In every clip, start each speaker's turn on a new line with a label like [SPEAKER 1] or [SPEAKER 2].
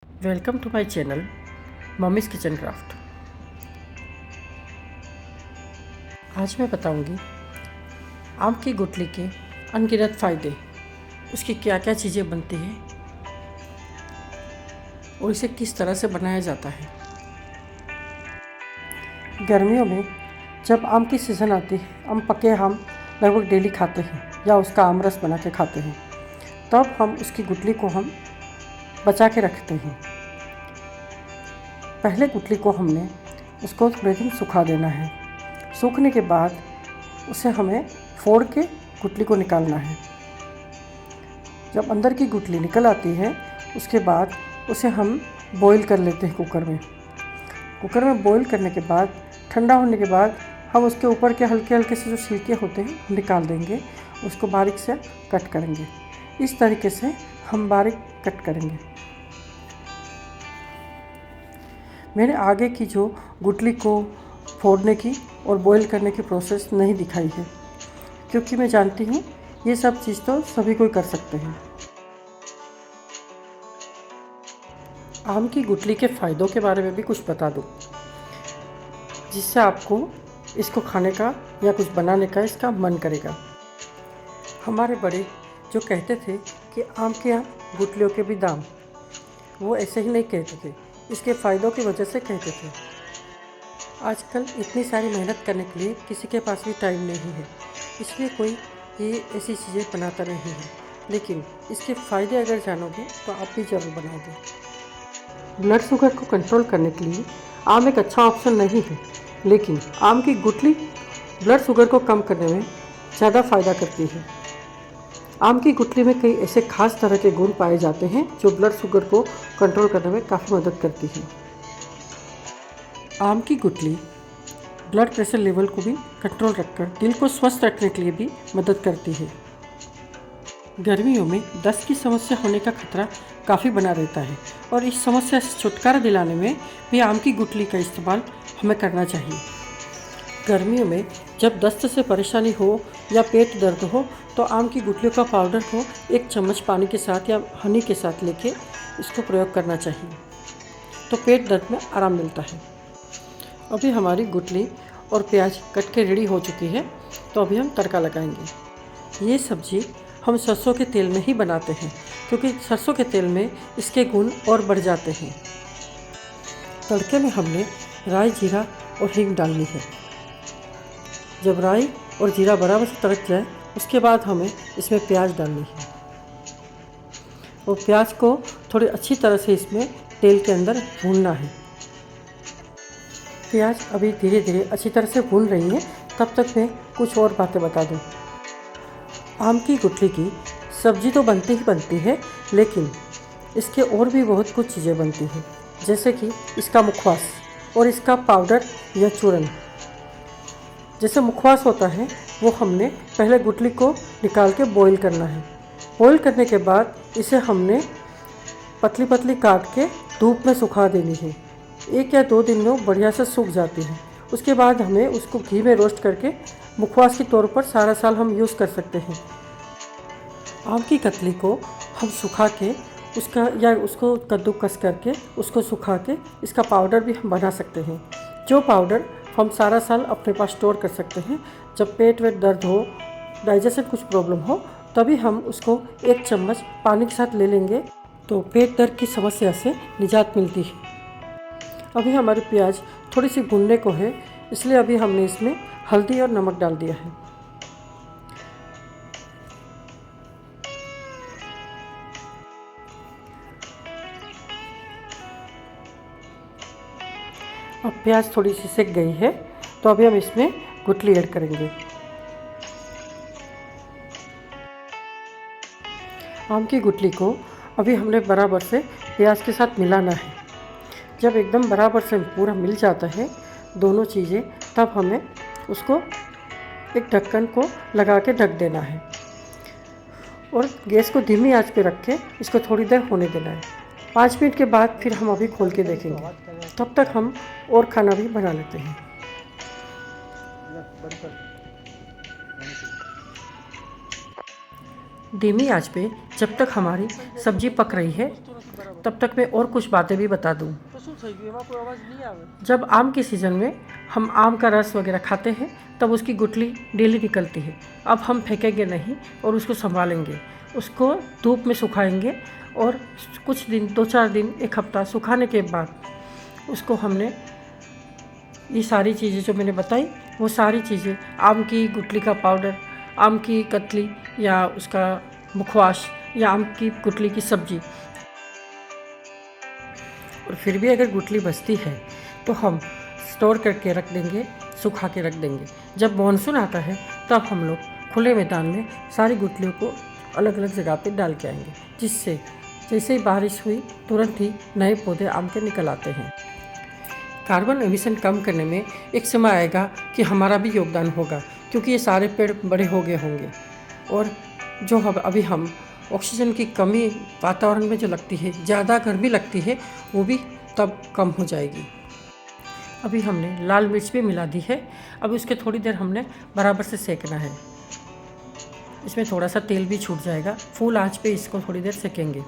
[SPEAKER 1] Welcome to my channel mummy's kitchen craft. आज मैं बताऊंगी आम की गुठली के अनगिनत फ़ायदे, उसकी क्या क्या चीज़ें बनती हैं और इसे किस तरह से बनाया जाता है। गर्मियों में जब आम की सीज़न आती है, हम पके आम लगभग डेली खाते हैं या उसका आम रस बना के खाते हैं, तब हम उसकी गुठली को हम बचा के रखते हैं। पहले गुठली को हमने उसको थोड़े दिन सुखा देना है। सूखने के बाद उसे हमें फोड़ के गुठली को निकालना है। जब अंदर की गुठली निकल आती है उसके बाद उसे हम बॉईल कर लेते हैं कुकर में। कुकर में बॉईल करने के बाद ठंडा होने के बाद हम उसके ऊपर के हल्के हल्के से जो छिलके होते हैं निकाल देंगे, उसको बारीक से कट करेंगे। इस तरीके से हम बारीक कट करेंगे। मैंने आगे की जो गुठली को फोड़ने की और बॉईल करने की प्रोसेस नहीं दिखाई है, क्योंकि मैं जानती हूँ ये सब चीज़ तो सभी कोई कर सकते हैं। आम की गुठली के फ़ायदों के बारे में भी कुछ बता दूँ, जिससे आपको इसको खाने का या कुछ बनाने का इसका मन करेगा। हमारे बड़े जो कहते थे कि आम के गुठलियों के भी दाम, वो ऐसे ही नहीं कहते थे, इसके फ़ायदों की वजह से कहते थे। आजकल इतनी सारी मेहनत करने के लिए किसी के पास भी टाइम नहीं है, इसलिए कोई ये ऐसी चीज़ें बनाता नहीं है। लेकिन इसके फ़ायदे अगर जानोगे तो आप भी ज़रूर बनाओगे। ब्लड शुगर को कंट्रोल करने के लिए आम एक अच्छा ऑप्शन नहीं है, लेकिन आम की गुठली ब्लड शुगर को कम करने में ज़्यादा फ़ायदा करती है। आम की गुठली में कई ऐसे खास तरह के गुण पाए जाते हैं जो ब्लड शुगर को कंट्रोल करने में काफ़ी मदद करती है। आम की गुठली ब्लड प्रेशर लेवल को भी कंट्रोल रखकर दिल को स्वस्थ रखने के लिए भी मदद करती है। गर्मियों में दस्त की समस्या होने का खतरा काफ़ी बना रहता है और इस समस्या से छुटकारा दिलाने में भी आम की गुठली का इस्तेमाल हमें करना चाहिए। गर्मियों में जब दस्त से परेशानी हो या पेट दर्द हो तो आम की गुठलियों का पाउडर को 1 चम्मच पानी के साथ या हनी के साथ लेके इसको प्रयोग करना चाहिए, तो पेट दर्द में आराम मिलता है। अभी हमारी गुठली और प्याज कट के रेडी हो चुकी है, तो अभी हम तड़का लगाएंगे। ये सब्ज़ी हम सरसों के तेल में ही बनाते हैं, क्योंकि सरसों के तेल में इसके गुण और बढ़ जाते हैं। तड़के में हमने राई, जीरा और हींग डालनी है। जब राई और जीरा बराबर से तड़क जाए उसके बाद हमें इसमें प्याज डालनी है और प्याज को थोड़ी अच्छी तरह से इसमें तेल के अंदर भूनना है। प्याज अभी धीरे धीरे अच्छी तरह से भून रही है, तब तक मैं कुछ और बातें बता दूं। आम की गुठली की सब्ज़ी तो बनती ही बनती है, लेकिन इसके और भी बहुत कुछ चीज़ें बनती हैं, जैसे कि इसका मुखवास और इसका पाउडर या चूरन। जैसे मुखवास होता है वो हमने पहले गुठली को निकाल के बॉईल करना है। बॉईल करने के बाद इसे हमने पतली पतली काट के धूप में सुखा देनी है। 1 या 2 दिन में वो बढ़िया से सूख जाती है। उसके बाद हमें उसको घी में रोस्ट करके मुखवास के तौर पर सारा साल हम यूज़ कर सकते हैं। आम की कतली को हम सुखा के उसको कद्दूकस करके उसको सुखा के इसका पाउडर भी हम बना सकते हैं, जो पाउडर हम सारा साल अपने पास स्टोर कर सकते हैं। जब पेट वेट दर्द हो, डाइजेशन कुछ प्रॉब्लम हो, तभी हम उसको 1 चम्मच पानी के साथ ले लेंगे तो पेट दर्द की समस्या से निजात मिलती है। अभी हमारी प्याज थोड़ी सी भुनने को है, इसलिए अभी हमने इसमें हल्दी और नमक डाल दिया है। अब प्याज थोड़ी सी सिक गई है, तो अभी हम इसमें गुठली ऐड करेंगे। आम की गुठली को अभी हमने बराबर से प्याज के साथ मिलाना है। जब एकदम बराबर से पूरा मिल जाता है दोनों चीज़ें, तब हमें उसको एक ढक्कन को लगा के ढक देना है और गैस को धीमी आंच पे रख के इसको थोड़ी देर होने देना है। 5 मिनट के बाद फिर हम अभी खोल के देखेंगे। तब तक हम और खाना भी बना लेते हैं। धीमी आंच पे जब तक हमारी सब्ज़ी पक रही है तब तक मैं और कुछ बातें भी बता दूँ। जब आम के सीज़न में हम आम का रस वगैरह खाते हैं तब उसकी गुठली डेली निकलती है। अब हम फेंकेंगे नहीं और उसको संभालेंगे, उसको धूप में सुखाएंगे और कुछ दिन 2-4 दिन 1 हफ्ता सुखाने के बाद उसको हमने ये सारी चीज़ें जो मैंने बताई वो सारी चीज़ें, आम की गुठली का पाउडर, आम की कतली या उसका मुखवास या आम की गुठली की सब्जी, और फिर भी अगर गुठली बचती है तो हम स्टोर करके रख देंगे, सुखा के रख देंगे। जब मानसून आता है तब हम लोग खुले मैदान में सारी गुठलियों को अलग अलग जगह पे डाल के आएंगे, जिससे जैसे ही बारिश हुई तुरंत ही नए पौधे आम के निकल आते हैं। कार्बन एमिशन कम करने में एक समय आएगा कि हमारा भी योगदान होगा, क्योंकि ये सारे पेड़ बड़े हो गए होंगे और जो अभी हम ऑक्सीजन की कमी वातावरण में जो लगती है, ज़्यादा गर्मी लगती है, वो भी तब कम हो जाएगी। अभी हमने लाल मिर्च भी मिला दी है। अब उसके थोड़ी देर हमने बराबर से सेकना है। इसमें थोड़ा सा तेल भी छूट जाएगा। फुल आंच पे इसको थोड़ी देर सेकेंगे।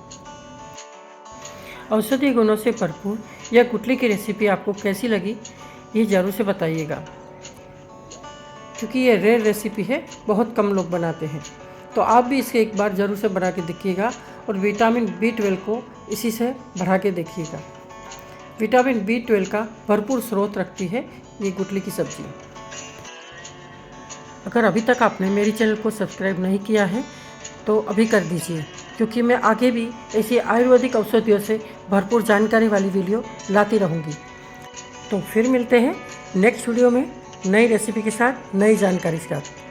[SPEAKER 1] औषधीय गुणों से भरपूर यह गुठली की रेसिपी आपको कैसी लगी ये ज़रूर से बताइएगा, क्योंकि ये रेयर रेसिपी है, बहुत कम लोग बनाते हैं। तो आप भी इसे एक बार ज़रूर से बना के देखिएगा और विटामिन B12 को इसी से बढ़ा के देखिएगा। विटामिन B12 का भरपूर स्रोत रखती है ये गुठली की सब्जी। अगर अभी तक आपने मेरी चैनल को सब्सक्राइब नहीं किया है तो अभी कर दीजिए, क्योंकि मैं आगे भी ऐसी आयुर्वेदिक औषधियों से भरपूर जानकारी वाली वीडियो लाती रहूँगी। तो फिर मिलते हैं नेक्स्ट वीडियो में नई रेसिपी के साथ, नई जानकारी के साथ।